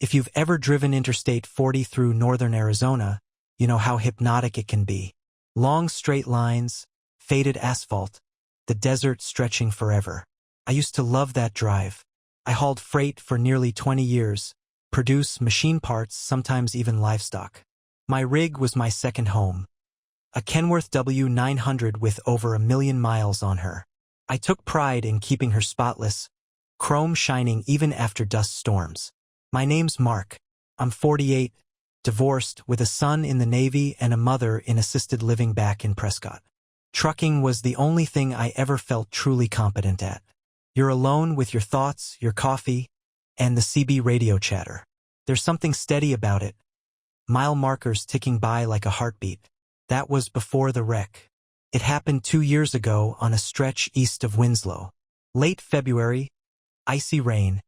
If you've ever driven Interstate 40 through northern Arizona, you know how hypnotic it can be. Long straight lines, faded asphalt, the desert stretching forever. I used to love that drive. I hauled freight for nearly 20 years, produce machine parts, sometimes even livestock. My rig was my second home. A Kenworth W900 with over 1 million miles on her. I took pride in keeping her spotless, chrome shining even after dust storms. My name's Mark. I'm 48, divorced, with a son in the Navy and a mother in assisted living back in Prescott. Trucking was the only thing I ever felt truly competent at. You're alone with your thoughts, your coffee, and the CB radio chatter. There's something steady about it. Mile markers ticking by like a heartbeat. That was before the wreck. It happened 2 years ago on a stretch east of Winslow. Late February, icy rain,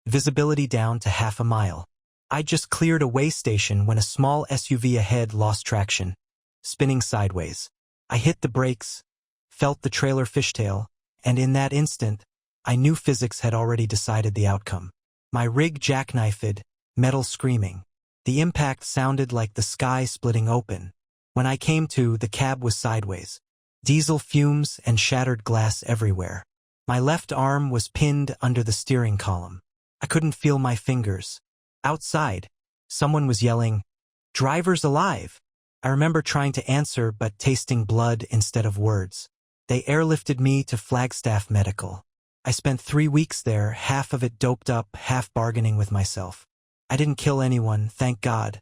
visibility down to half a mile. I just cleared a way station when a small SUV ahead lost traction, spinning sideways. I hit the brakes, felt the trailer fishtail, and in that instant, I knew physics had already decided the outcome. My rig jackknifed, metal screaming. The impact sounded like the sky splitting open. When I came to, the cab was sideways. Diesel fumes and shattered glass everywhere. My left arm was pinned under the steering column. I couldn't feel my fingers. Outside, someone was yelling, "Driver's alive!" I remember trying to answer but tasting blood instead of words. They airlifted me to Flagstaff Medical. I spent 3 weeks there, half of it doped up, half bargaining with myself. I didn't kill anyone, thank God,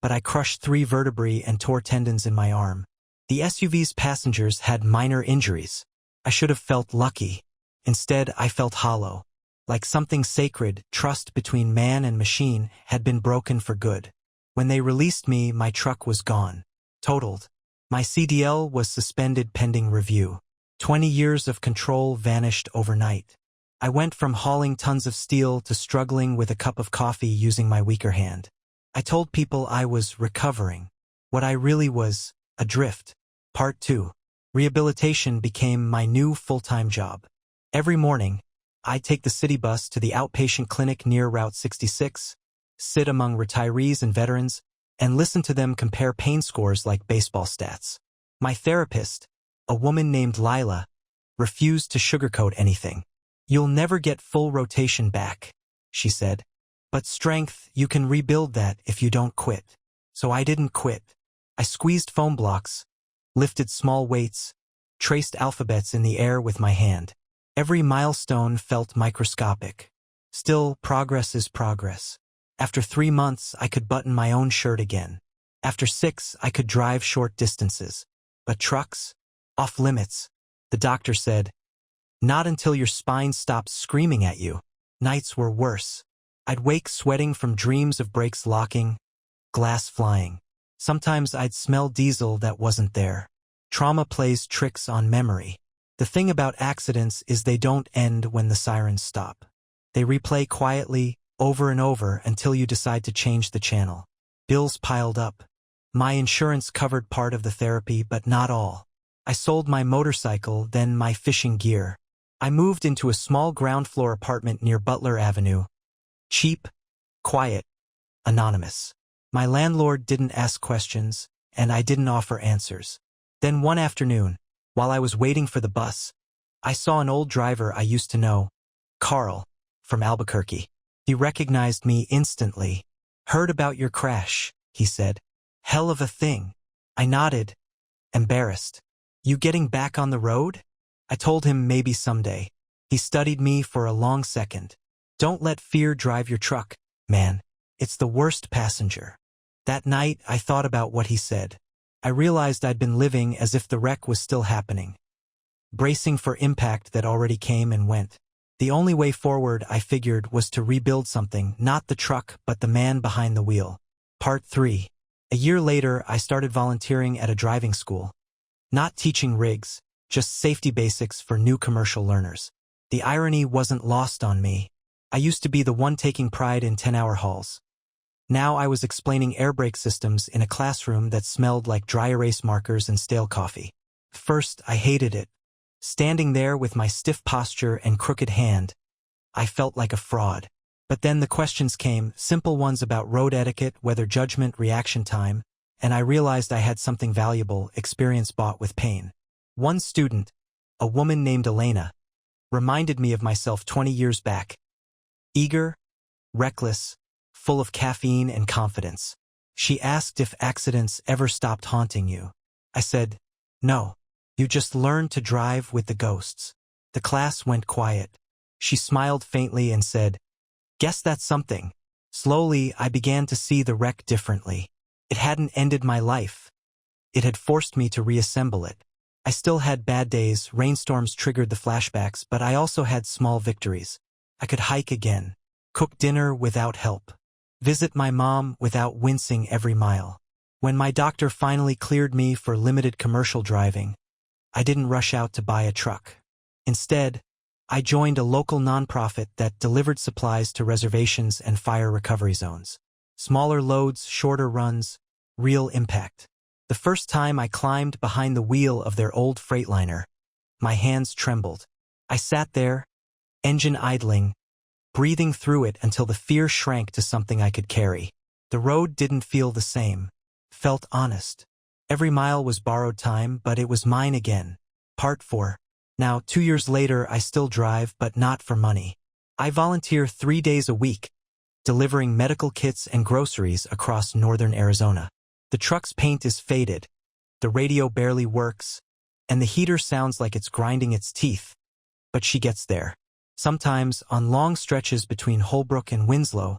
but I crushed 3 vertebrae and tore tendons in my arm. The SUV's passengers had minor injuries. I should have felt lucky. Instead, I felt hollow. Like something sacred, trust between man and machine, had been broken for good. When they released me, my truck was gone. Totaled. My CDL was suspended pending review. 20 years of control vanished overnight. I went from hauling tons of steel to struggling with a cup of coffee using my weaker hand. I told people I was recovering. What I really was, adrift. Part 2. Rehabilitation became my new full-time job. Every morning, I'd take the city bus to the outpatient clinic near Route 66, sit among retirees and veterans, and listen to them compare pain scores like baseball stats. My therapist, a woman named Lila, refused to sugarcoat anything. "You'll never get full rotation back," she said. "But strength, you can rebuild that if you don't quit." So I didn't quit. I squeezed foam blocks, lifted small weights, traced alphabets in the air with my hand. Every milestone felt microscopic. Still, progress is progress. After 3 months, I could button my own shirt again. After 6, I could drive short distances. But trucks? Off limits. The doctor said, "Not until your spine stops screaming at you." Nights were worse. I'd wake sweating from dreams of brakes locking, glass flying. Sometimes I'd smell diesel that wasn't there. Trauma plays tricks on memory. The thing about accidents is they don't end when the sirens stop. They replay quietly, over and over, until you decide to change the channel. Bills piled up. My insurance covered part of the therapy, but not all. I sold my motorcycle, then my fishing gear. I moved into a small ground-floor apartment near Butler Avenue. Cheap, quiet, anonymous. My landlord didn't ask questions, and I didn't offer answers. Then one afternoon, while I was waiting for the bus, I saw an old driver I used to know, Carl, from Albuquerque. He recognized me instantly. "Heard about your crash," he said. "Hell of a thing." I nodded, embarrassed. "You getting back on the road?" I told him maybe someday. He studied me for a long second. "Don't let fear drive your truck, man. It's the worst passenger." That night, I thought about what he said. I realized I'd been living as if the wreck was still happening, bracing for impact that already came and went. The only way forward, I figured, was to rebuild something, not the truck, but the man behind the wheel. Part 3. A year later, I started volunteering at a driving school. Not teaching rigs, just safety basics for new commercial learners. The irony wasn't lost on me. I used to be the one taking pride in 10-hour hauls. Now I was explaining air brake systems in a classroom that smelled like dry erase markers and stale coffee. First, I hated it. Standing there with my stiff posture and crooked hand, I felt like a fraud. But then the questions came, simple ones about road etiquette, weather judgment, reaction time, and I realized I had something valuable, experience bought with pain. One student, a woman named Elena, reminded me of myself 20 years back. Eager, reckless, full of caffeine and confidence. She asked if accidents ever stopped haunting you. I said, no. You just learned to drive with the ghosts. The class went quiet. She smiled faintly and said, guess that's something. Slowly, I began to see the wreck differently. It hadn't ended my life. It had forced me to reassemble it. I still had bad days, rainstorms triggered the flashbacks, but I also had small victories. I could hike again, cook dinner without help, visit my mom without wincing every mile. When my doctor finally cleared me for limited commercial driving, I didn't rush out to buy a truck. Instead, I joined a local nonprofit that delivered supplies to reservations and fire recovery zones. Smaller loads, shorter runs, real impact. The first time I climbed behind the wheel of their old Freightliner, my hands trembled. I sat there, engine idling, breathing through it until the fear shrank to something I could carry. The road didn't feel the same, felt honest. Every mile was borrowed time, but it was mine again. Part 4. Now, 2 years later, I still drive, but not for money. I volunteer 3 days a week, delivering medical kits and groceries across northern Arizona. The truck's paint is faded, the radio barely works, and the heater sounds like it's grinding its teeth. But she gets there. Sometimes, on long stretches between Holbrook and Winslow,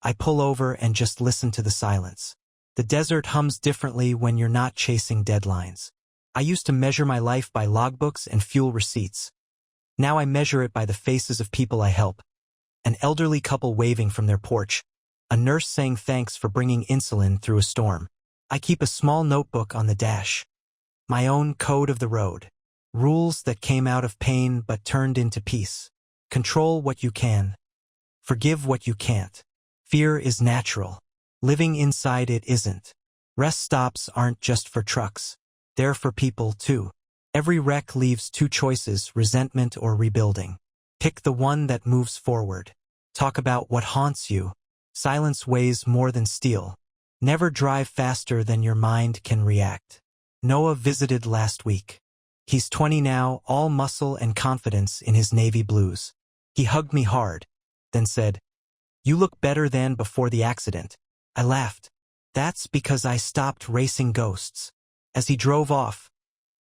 I pull over and just listen to the silence. The desert hums differently when you're not chasing deadlines. I used to measure my life by logbooks and fuel receipts. Now I measure it by the faces of people I help. An elderly couple waving from their porch, a nurse saying thanks for bringing insulin through a storm. I keep a small notebook on the dash. My own code of the road. Rules that came out of pain but turned into peace. Control what you can. Forgive what you can't. Fear is natural. Living inside it isn't. Rest stops aren't just for trucks. They're for people too. Every wreck leaves 2 choices, resentment or rebuilding. Pick the one that moves forward. Talk about what haunts you. Silence weighs more than steel. Never drive faster than your mind can react. Noah visited last week. He's 20 now, all muscle and confidence in his navy blues. He hugged me hard, then said, "You look better than before the accident." I laughed. That's because I stopped racing ghosts. As he drove off,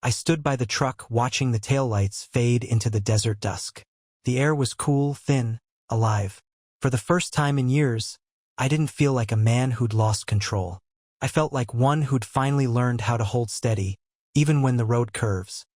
I stood by the truck watching the taillights fade into the desert dusk. The air was cool, thin, alive. For the first time in years, I didn't feel like a man who'd lost control. I felt like one who'd finally learned how to hold steady, even when the road curves.